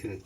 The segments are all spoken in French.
Okay.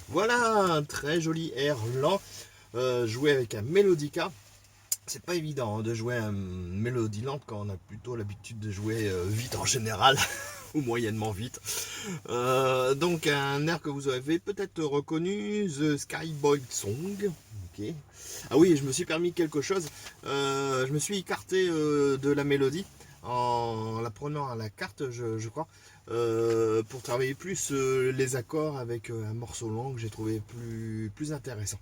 Voilà un très joli air lent joué avec un mélodica. C'est pas évident de jouer une mélodie lente quand on a plutôt l'habitude de jouer vite en général ou moyennement vite. Donc un air que vous avez peut-être reconnu, The Skyboy Song. Okay. Ah oui, je me suis permis quelque chose. Je me suis écarté de la mélodie en la prenant à la carte, je crois, pour travailler plus les accords avec un morceau long que j'ai trouvé plus intéressant.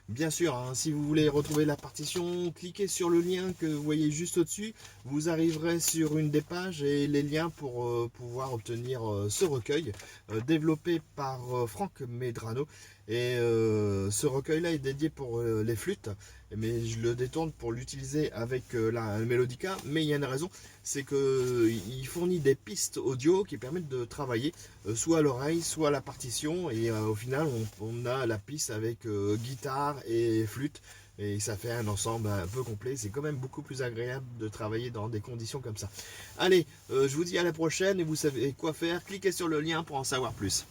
Bien sûr, hein, si vous voulez retrouver la partition, cliquez sur le lien que vous voyez juste au-dessus. Vous arriverez sur une des pages et les liens pour pouvoir obtenir ce recueil développé par Franck Medrano. Et ce recueil-là est dédié pour les flûtes, mais je le détourne pour l'utiliser avec la mélodica. Mais il y a une raison, c'est qu'il fournit des pistes audio qui permettent de travailler soit à l'oreille, soit à la partition. Et au final, on a la piste avec guitare et flûte. Et ça fait un ensemble un peu complet. C'est quand même beaucoup plus agréable de travailler dans des conditions comme ça. Allez, je vous dis à la prochaine et vous savez quoi faire. Cliquez sur le lien pour en savoir plus.